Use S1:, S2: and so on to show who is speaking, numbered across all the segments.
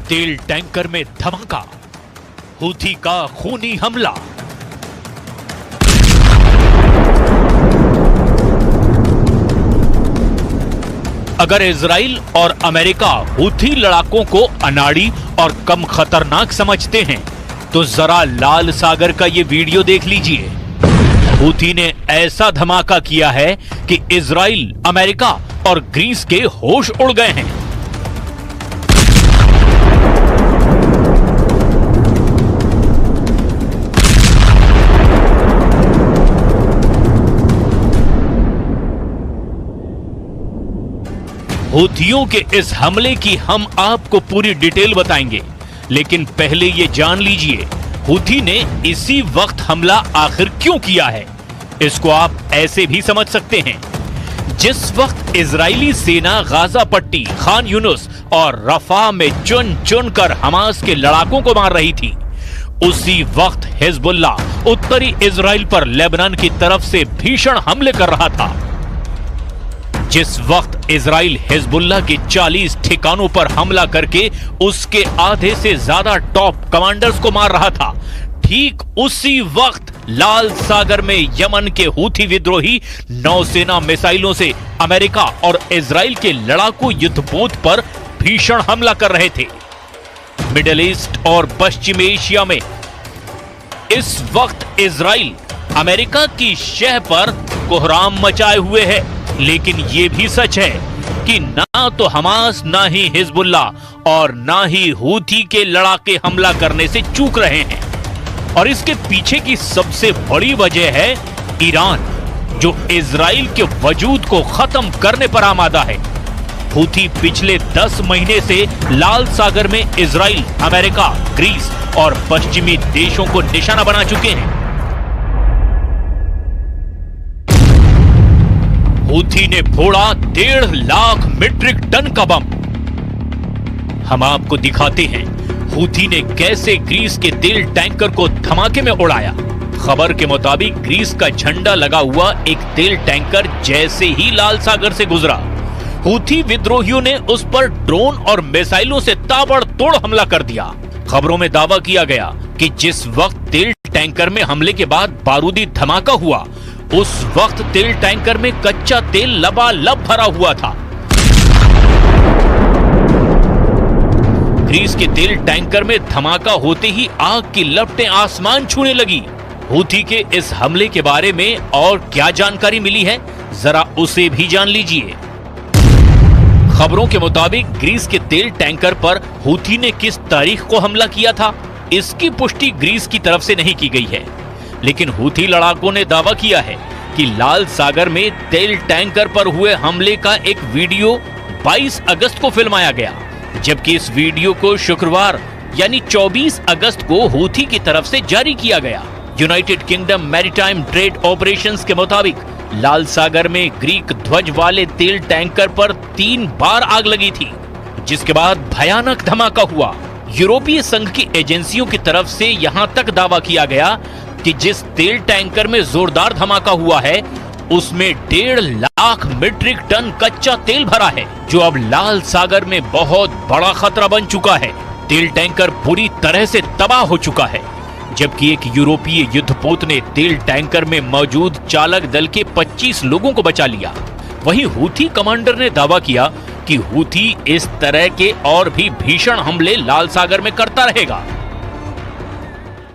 S1: तेल टैंकर में धमाका, हूथी का खूनी हमला। अगर इजराइल और अमेरिका हूथी लड़ाकों को अनाड़ी और कम खतरनाक समझते हैं तो जरा लाल सागर का ये वीडियो देख लीजिए। हूथी ने ऐसा धमाका किया है कि इजराइल, अमेरिका और ग्रीस के होश उड़ गए हैं। हूथियों के इस हमले की हम आपको पूरी डिटेल बताएंगे, लेकिन पहले ये जान लीजिए हूथी ने इसी वक्त हमला आखिर क्यों किया है। इसको आप ऐसे भी समझ सकते हैं, जिस वक्त इजरायली सेना गाजा पट्टी, खान यूनुस और रफा में चुन चुन कर हमास के लड़ाकों को मार रही थी, उसी वक्त हिजबुल्लाह उत्तरी इजराइल पर लेबनान की तरफ से भीषण हमले कर रहा था। जिस वक्त इजराइल हिजबुल्लाह के 40 ठिकानों पर हमला करके उसके आधे से ज्यादा टॉप कमांडर्स को मार रहा था, ठीक उसी वक्त लाल सागर में यमन के हूथी विद्रोही नौसेना मिसाइलों से अमेरिका और इजराइल के लड़ाकू युद्धपोत पर भीषण हमला कर रहे थे। मिडिल ईस्ट और पश्चिम एशिया में इस वक्त इजराइल अमेरिका की शह पर कोहराम मचाए हुए है, लेकिन यह भी सच है कि ना तो हमास, ना ही हिजबुल्लाह और ना ही हूथी के लड़ाके हमला करने से चूक रहे हैं। और इसके पीछे की सबसे बड़ी वजह है ईरान, जो इजराइल के वजूद को खत्म करने पर आमादा है। हूथी पिछले 10 महीने से लाल सागर में इजराइल, अमेरिका, ग्रीस और पश्चिमी देशों को निशाना बना चुके हैं। हूथी ने फोड़ा 1.5 लाख मीट्रिक टन का बम। हम आपको दिखाते हैं हूथी ने कैसे ग्रीस के तेल टैंकर को धमाके में उड़ाया। खबर के मुताबिक ग्रीस का झंडा लगा हुआ एक तेल टैंकर जैसे ही लाल सागर से गुजरा, हूथी विद्रोहियों ने उस पर ड्रोन और मिसाइलों से ताबड़तोड़ हमला कर दिया। खबरों में दावा किया गया कि जिस वक्त तेल टैंकर में हमले के बाद बारूदी धमाका हुआ, उस वक्त तेल टैंकर में कच्चा तेल लबालब भरा हुआ था। ग्रीस के तेल टैंकर में धमाका होते ही आग की लपटें आसमान छूने लगी। हूथी के इस हमले के बारे में और क्या जानकारी मिली है, जरा उसे भी जान लीजिए। खबरों के मुताबिक ग्रीस के तेल टैंकर पर हूथी ने किस तारीख को हमला किया था, इसकी पुष्टि ग्रीस की तरफ से नहीं की गई है, लेकिन हूथी लड़ाकों ने दावा किया है कि लाल सागर में तेल टैंकर पर हुए हमले का एक वीडियो 22 अगस्त को फिल्माया गया, जबकि इस वीडियो को शुक्रवार यानी 24 अगस्त को हूथी की तरफ से जारी किया गया। United kingdom maritime trade operations के मुताबिक लाल सागर में ग्रीक ध्वज वाले तेल टैंकर पर 3 बार आग लगी थी, जिसके बाद भयानक धमाका हुआ। यूरोपीय संघ की एजेंसियों की तरफ से यहां तक दावा किया गया कि जिस तेल टैंकर में जोरदार धमाका हुआ है, उसमें 1.5 लाख मीट्रिक टन कच्चा तेल भरा है, जो अब लाल सागर में बहुत बड़ा खतरा बन चुका है। तेल टैंकर बुरी तरह से तबाह हो चुका है, जबकि एक यूरोपीय युद्धपोत ने तेल टैंकर में मौजूद चालक दल के 25 लोगों को बचा लिया। वहीं हूथी कमांडर ने दावा किया कि हूथी इस तरह के और भी भीषण हमले लाल सागर में करता रहेगा।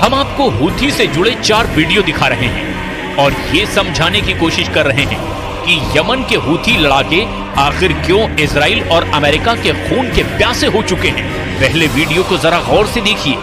S1: हम आपको हूथी से जुड़े 4 वीडियो दिखा रहे हैं और ये समझाने की कोशिश कर रहे हैं कि यमन के हूथी लड़ाके आखिर क्यों इजराइल और अमेरिका के खून के प्यासे हो चुके हैं। पहले वीडियो को जरा गौर से देखिए,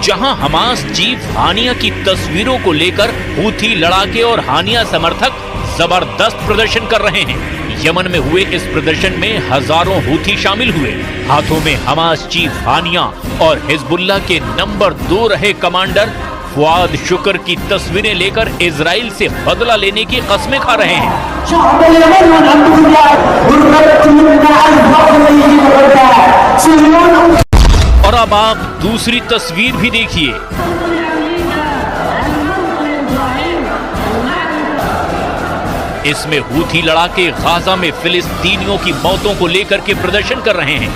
S1: जहां हमास चीफ हानिया की तस्वीरों को लेकर हूथी लड़ाके और हानिया समर्थक जबरदस्त प्रदर्शन कर रहे हैं। यमन में हुए इस प्रदर्शन में हजारों हूथी शामिल हुए। हाथों में हमास चीफ हानिया और हिजबुल्लाह के नंबर 2 रहे कमांडर फुआद शुक्र की तस्वीरें लेकर इजराइल से बदला लेने की कस्में खा रहे हैं। और अब आप दूसरी तस्वीर भी देखिए। इसमें हूथी लड़ाके गाजा में फिलिस्तीनियों की मौतों को लेकर के प्रदर्शन कर रहे हैं।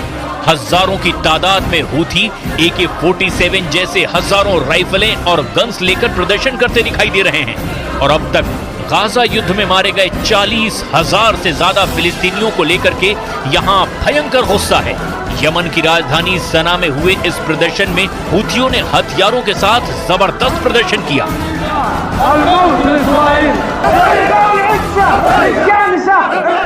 S1: हजारों की तादाद में हूथी AK-47 जैसे हजारों राइफलें और गन्स लेकर प्रदर्शन करते दिखाई दे रहे हैं। और अब तक गाजा युद्ध में मारे गए 40,000 से ज्यादा फिलिस्तीनियों को लेकर के यहां भयंकर गुस्सा है। यमन की राजधानी सना में हुए इस प्रदर्शन में हूथियों ने हथियारों के साथ जबरदस्त प्रदर्शन किया।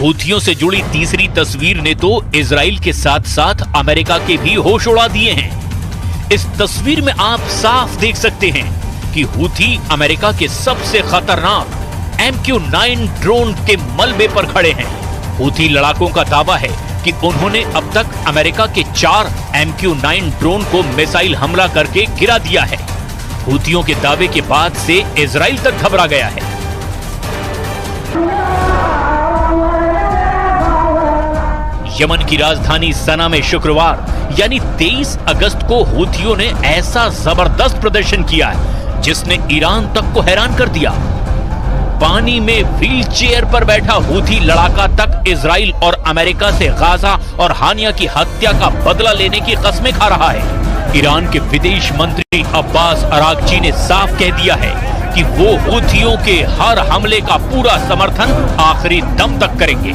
S1: हूथियों से जुड़ी तीसरी तस्वीर ने तो इजराइल के साथ साथ अमेरिका के भी होश उड़ा दिए हैं। इस तस्वीर में आप साफ देख सकते हैं कि हूथी अमेरिका के सबसे खतरनाक MQ-9 ड्रोन के मलबे पर खड़े हैं। हूथी लड़ाकों का दावा है कि उन्होंने अब तक अमेरिका के 4 MQ-9 ड्रोन को मिसाइल हमला करके गिरा दिया है। हूथियों के दावे के बाद से इजराइल तक घबरा गया है। यमन की राजधानी सना में शुक्रवार यानी 23 अगस्त को हूथियों ने ऐसा जबरदस्त प्रदर्शन किया है जिसने ईरान तक को हैरान कर दिया। पानी में व्हील चेयर पर बैठा हूथी लड़ाका तक इजराइल और अमेरिका से गाजा और हानिया की हत्या का बदला लेने की कस्में खा रहा है। ईरान के विदेश मंत्री अब्बास अरागची ने साफ कह दिया है कि वो हूथियों के हर हमले का पूरा समर्थन आखिरी दम तक करेंगे।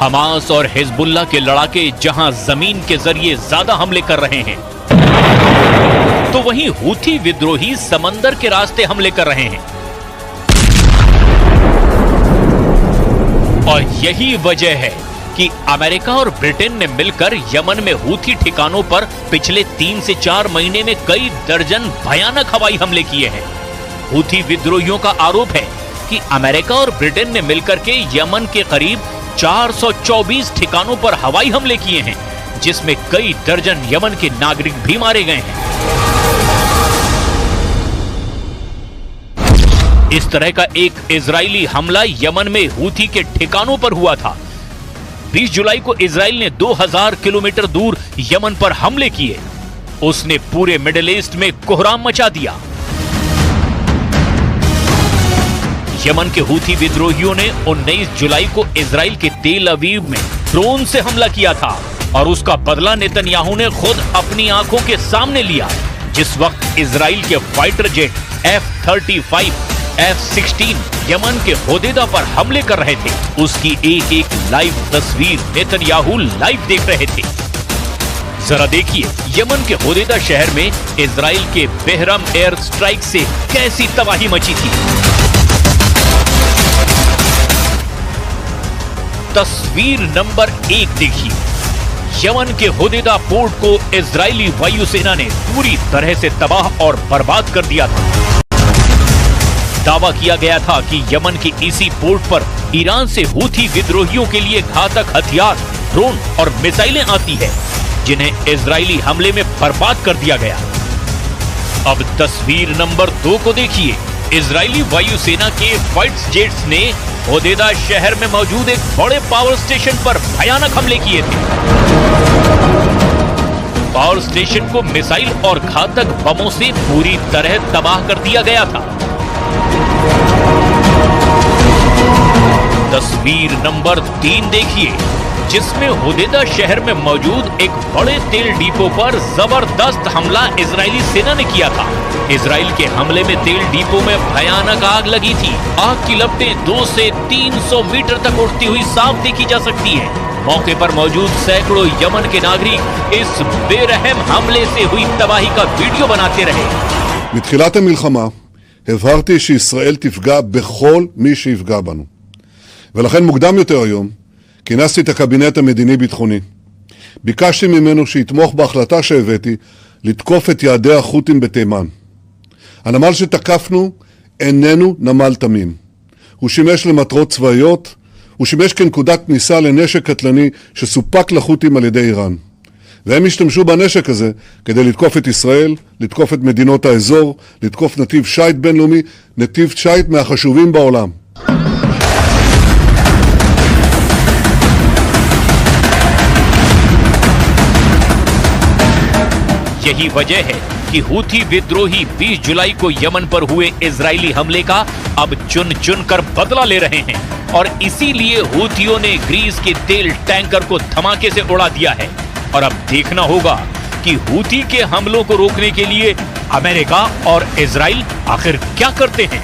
S1: हमास और हिजबुल्ला के लड़ाके जहां जमीन के जरिए ज्यादा हमले कर रहे हैं, तो वहीं हूथी विद्रोही समंदर के रास्ते हमले कर रहे हैं। और यही वजह है कि अमेरिका और ब्रिटेन ने मिलकर यमन में हूथी ठिकानों पर पिछले 3 से 4 महीने में कई दर्जन भयानक हवाई हमले किए हैं। हूथी विद्रोहियों का आरोप है कि अमेरिका और ब्रिटेन ने मिलकर के यमन के करीब 424 ठिकानों पर हवाई हमले किए हैं, जिसमें कई दर्जन यमन के नागरिक भी मारे गए हैं। इस तरह का एक इजरायली हमला यमन में हूथी के ठिकानों पर हुआ था। 20 जुलाई को इजराइल ने 2000 किलोमीटर दूर यमन पर हमले किए। उसने पूरे मिडिल ईस्ट में कोहराम मचा दिया। यमन के हूथी विद्रोहियों ने 19 जुलाई को इजराइल के तेल अवीव में ड्रोन से हमला किया था और उसका बदला नेतन्याहू ने खुद अपनी आंखों के सामने लिया, जिस वक्त इजराइल के fighter jet F-35, F-16 Yemen के होदेदा पर हमले कर रहे थे। उसकी एक एक लाइव तस्वीर नेतन्याहू लाइव देख रहे थे। जरा देखिए यमन के होदेदा शहर में इजराइल के बेहरम एयर स्ट्राइक से कैसी तबाही मची थी। तस्वीर नंबर 1 देखिए। यमन के होदेदा पोर्ट को इजरायली वायुसेना ने पूरी तरह से तबाह और बर्बाद कर दिया था। दावा किया गया था कि यमन के इसी पोर्ट पर ईरान से हूथी विद्रोहियों के लिए घातक हथियार, ड्रोन और मिसाइलें आती है, जिन्हें इजरायली हमले में बर्बाद कर दिया गया। अब तस्वीर नंबर 2 को देखिए। इजरायली वायुसेना के फाइटर जेट्स ने होदेदा शहर में मौजूद एक बड़े पावर स्टेशन पर भयानक हमले किए थे। पावर स्टेशन को मिसाइल और घातक बमों से पूरी तरह तबाह कर दिया गया था। तस्वीर नंबर 3 देखिए, जिसमें होदेदा शहर में मौजूद एक बड़े तेल डिपो पर जबरदस्त हमला इजरायली सेना ने किया था। इजराइल के हमले में तेल डिपो में भयानक आग लगी थी। आग की लपटें 200 से 300 मीटर तक उड़ती हुई साफ देखी जा सकती है। मौके पर मौजूद सैकड़ों यमन के नागरिक इस बेरहम हमले से हुई तबाही का वीडियो बनाते रहे।
S2: מתחילת המלחמה הבהרתי שישראל תפגע בכל מי שיפגע בנו. ולכן מוקדם יותר היום כינסתי את הקבינט המדיני-ביטחוני. ביקשתי ממנו שיתמוך בהחלטה שהבאתי לתקוף את יעדי החות'ים בתימן. הנמל שתקפנו איננו נמל תמים. הוא שימש למטרות צבאיות, הוא שימש כנקודת כניסה לנשק קטלני שסופק לחות'ים על ידי איראן. והם השתמשו בנשק הזה כדי לתקוף את ישראל, לתקוף את מדינות האזור, לתקוף נתיב שייט בינלאומי, נתיב שייט מהחשובים בעולם.
S1: यही वजह है कि हूथी विद्रोही 20 जुलाई को यमन पर हुए इजरायली हमले का अब चुन चुन कर बदला ले रहे हैं और इसीलिए हूथियों ने ग्रीस के तेल टैंकर को धमाके से उड़ा दिया है। और अब देखना होगा कि हूथी के हमलों को रोकने के लिए अमेरिका और इजराइल आखिर क्या करते हैं।